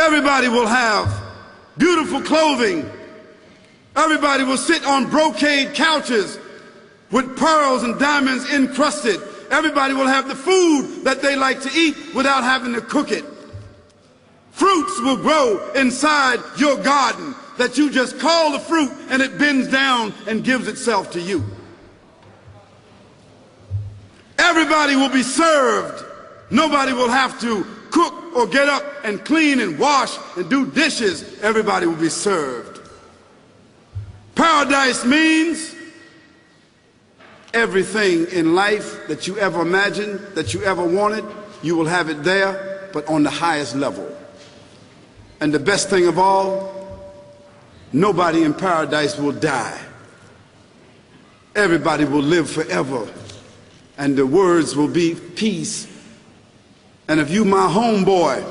Everybody will have beautiful clothing. Everybody will sit on brocade couches with pearls and diamonds encrusted. Everybody will have the food that they like to eat without having to cook it. Fruits will grow inside your garden that you just call the fruit and it bends down and gives itself to you. Everybody will be served. Nobody will have to cook or get up and clean and wash and do dishes. Everybody will be served. Paradise means everything in life that you ever imagined, that you ever wanted, you will have it there, but on the highest level. And the best thing of all, nobody in paradise will die. Everybody will live forever. And the words will be peace. And if you my homeboy,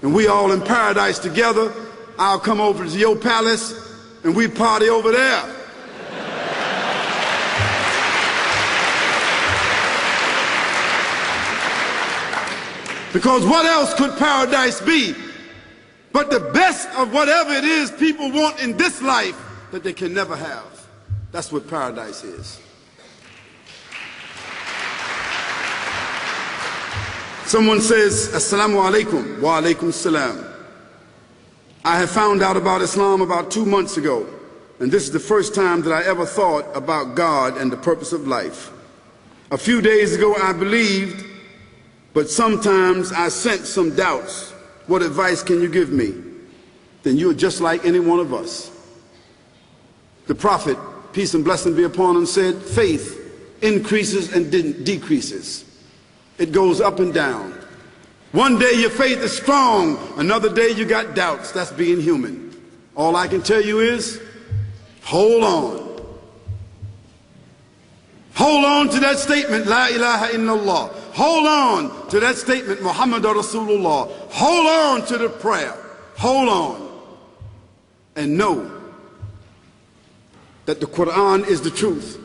and we all in paradise together, I'll come over to your palace and we party over there. Because what else could paradise be but the best of whatever it is people want in this life that they can never have? That's what paradise is. Someone says, Assalamu alaikum. Wa alaikum salam. I have found out about Islam about 2 months ago, and this is the first time that I ever thought about God and the purpose of life. A few days ago I believed, but sometimes I sense some doubts. What advice can you give me? Then you're just like any one of us. The Prophet, peace and blessing be upon him, said, faith increases and decreases. It goes up and down. One day your faith is strong, another day you got doubts. That's being human. All I can tell you is, hold on. Hold on to that statement, La ilaha illallah. Hold on to that statement, Muhammadur Rasulullah. Hold on to the prayer. Hold on. And know that the Quran is the truth.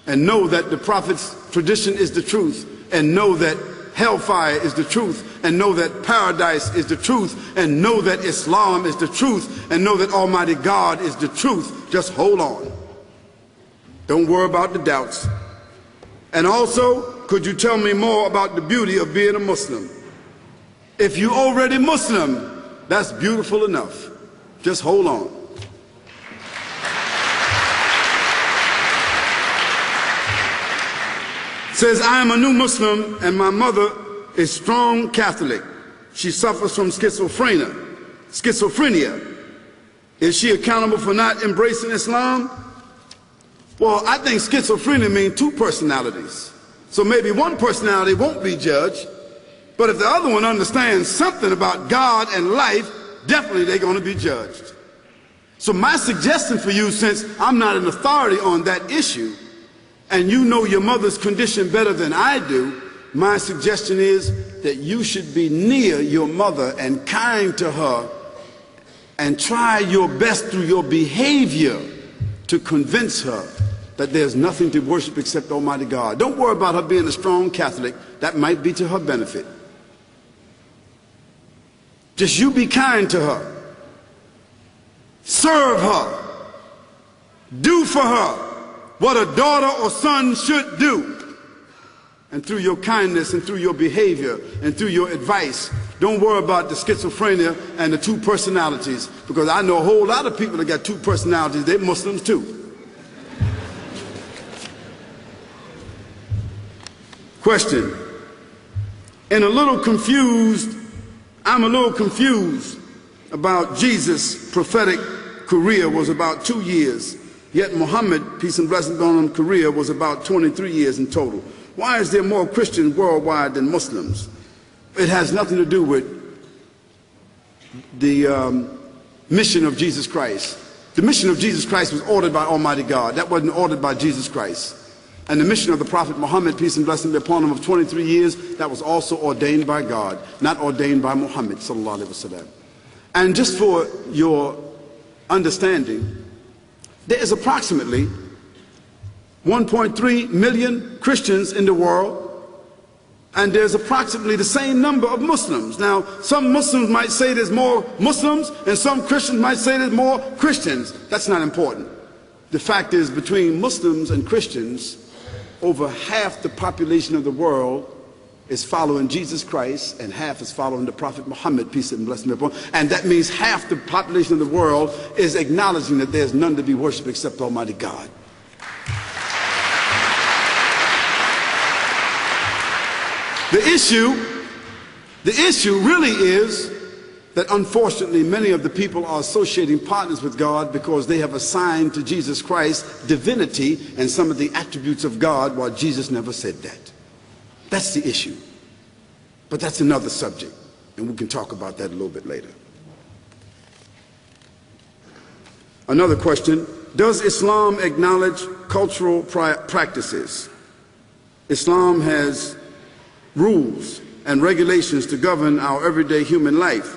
And know that the Prophet's tradition is the truth. And know that hellfire is the truth. And know that paradise is the truth. And know that Islam is the truth. And know that Almighty God is the truth. Just hold on. Don't worry about the doubts. And also, could you tell me more about the beauty of being a Muslim? If you're already Muslim, that's beautiful enough. Just hold on. Says, I am a new Muslim and my mother is strong Catholic. She suffers from schizophrenia. Is she accountable for not embracing Islam? Well, I think schizophrenia means two personalities. So maybe one personality won't be judged, but if the other one understands something about God and life, definitely they're going to be judged. So my suggestion for you, since I'm not an authority on that issue, and you know your mother's condition better than I do, my suggestion is that you should be near your mother and kind to her and try your best through your behavior to convince her that there's nothing to worship except Almighty God. Don't worry about her being a strong Catholic. That might be to her benefit. Just you be kind to her. Serve her. Do for her what a daughter or son should do. And through your kindness and through your behavior and through your advice, don't worry about the schizophrenia and the two personalities, because I know a whole lot of people that got two personalities. They're Muslims too. Question. I'm a little confused about Jesus' prophetic career was about 2 years. Yet Muhammad, peace and blessings on him, career was about 23 years in total. Why is there more Christians worldwide than Muslims? It has nothing to do with the mission of Jesus Christ. The mission of Jesus Christ was ordered by Almighty God. That wasn't ordered by Jesus Christ. And the mission of the Prophet Muhammad, peace and blessings be upon him, of 23 years, that was also ordained by God, not ordained by Muhammad sallallahu alaihi wasallam. And just for your understanding, there is approximately 1.3 million Christians in the world, and there's approximately the same number of Muslims. Now, some Muslims might say there's more Muslims, and some Christians might say there's more Christians. That's not important. The fact is, between Muslims and Christians, over half the population of the world is following Jesus Christ, and half is following the Prophet Muhammad, peace and blessing be upon him. And that means half the population of the world is acknowledging that there's none to be worshipped except Almighty God. The issue really is that unfortunately many of the people are associating partners with God because they have assigned to Jesus Christ divinity and some of the attributes of God, while Jesus never said that. That's the issue. But that's another subject, and we can talk about that a little bit later. Another question: does Islam acknowledge cultural practices? Islam has rules and regulations to govern our everyday human life.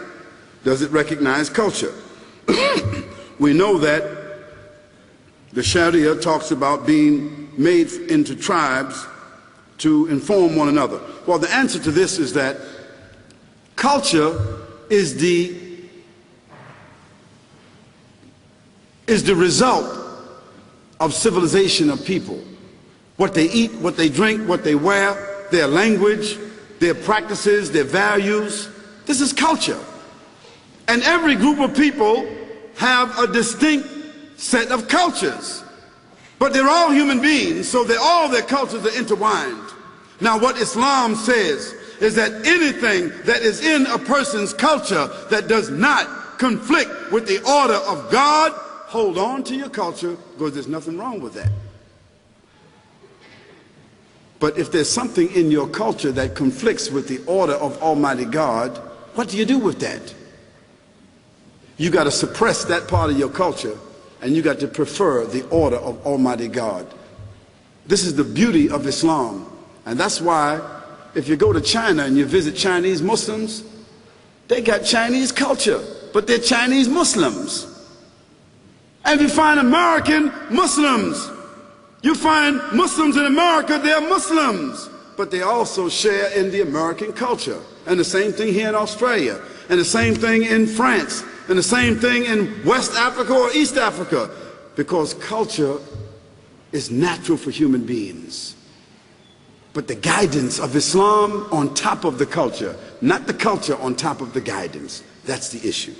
Does it recognize culture? We know that the Sharia talks about being made into tribes to inform one another. Well, the answer to this is that culture is the result of civilization of people. What they eat, what they drink, what they wear, their language, their practices, their values. This is culture. And every group of people have a distinct set of cultures. But they're all human beings, so all their cultures are intertwined. Now, what Islam says is that anything that is in a person's culture that does not conflict with the order of God, hold on to your culture, because there's nothing wrong with that. But if there's something in your culture that conflicts with the order of Almighty God, what do you do with that? You got to suppress that part of your culture, and you got to prefer the order of Almighty God. This is the beauty of Islam. And that's why if you go to China and you visit Chinese Muslims, they got Chinese culture, but they're Chinese Muslims. And if you find American Muslims, you find Muslims in America, they're Muslims, but they also share in the American culture. And the same thing here in Australia, and the same thing in France, and the same thing in West Africa or East Africa, because culture is natural for human beings. But the guidance of Islam on top of the culture, not the culture on top of the guidance, that's the issue.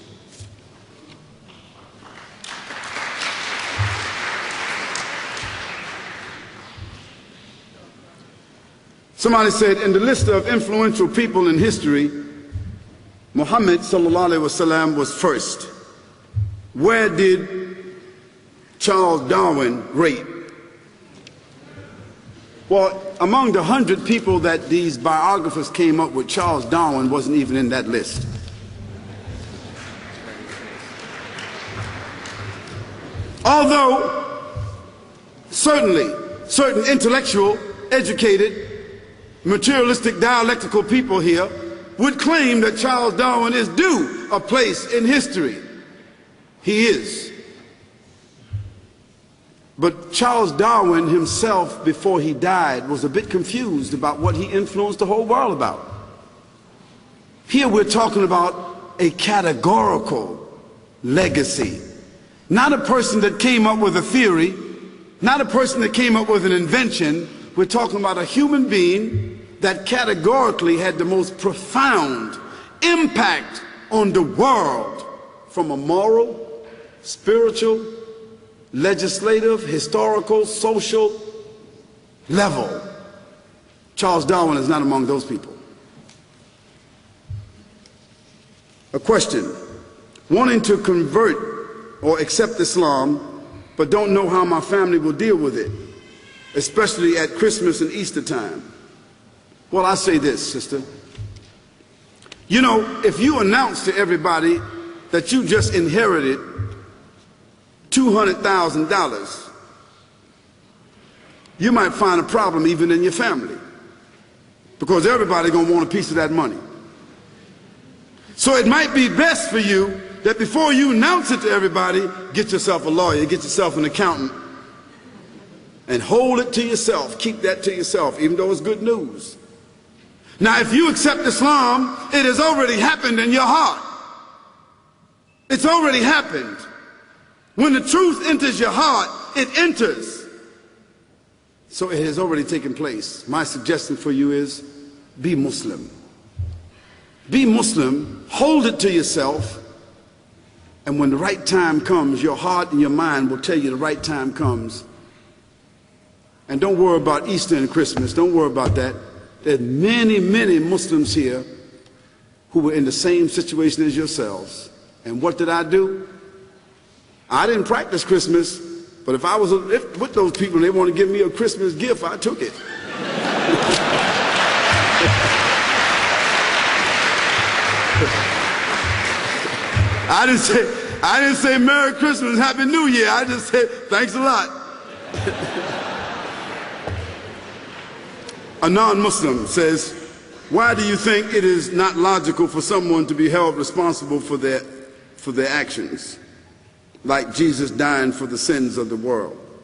Somebody said, in the list of influential people in history, Muhammad sallallahu alaihi wasallam was first. Where did Charles Darwin rate? Well, among the 100 people that these biographers came up with, Charles Darwin wasn't even in that list. Although certainly certain intellectual, educated, materialistic, dialectical people here would claim that Charles Darwin is due a place in history. He is. But Charles Darwin himself, before he died, was a bit confused about what he influenced the whole world about. Here we're talking about a categorical legacy. Not a person that came up with a theory, not a person that came up with an invention. We're talking about a human being that categorically had the most profound impact on the world from a moral, spiritual, legislative, historical, social level. Charles Darwin is not among those people. A question: wanting to convert or accept Islam, but don't know how my family will deal with it, especially at Christmas and Easter time. Well, I say this, sister. You know, if you announce to everybody that you just inherited $200,000, you might find a problem even in your family, because everybody's going to want a piece of that money. So it might be best for you that before you announce it to everybody, get yourself a lawyer, get yourself an accountant, and hold it to yourself. Keep that to yourself, even though it's good news. Now, if you accept Islam, it has already happened in your heart. It's already happened. When the truth enters your heart, it enters. So it has already taken place. My suggestion for you is, be Muslim. Be Muslim, hold it to yourself, and when the right time comes, your heart and your mind will tell you the right time comes. And don't worry about Easter and Christmas, don't worry about that. There's many, many Muslims here who were in the same situation as yourselves. And what did I do? I didn't practice Christmas, but if I was with those people and they want to give me a Christmas gift, I took it. I didn't say Merry Christmas, Happy New Year. I just said thanks a lot. A non-Muslim says, why do you think it is not logical for someone to be held responsible for their actions, like Jesus dying for the sins of the world?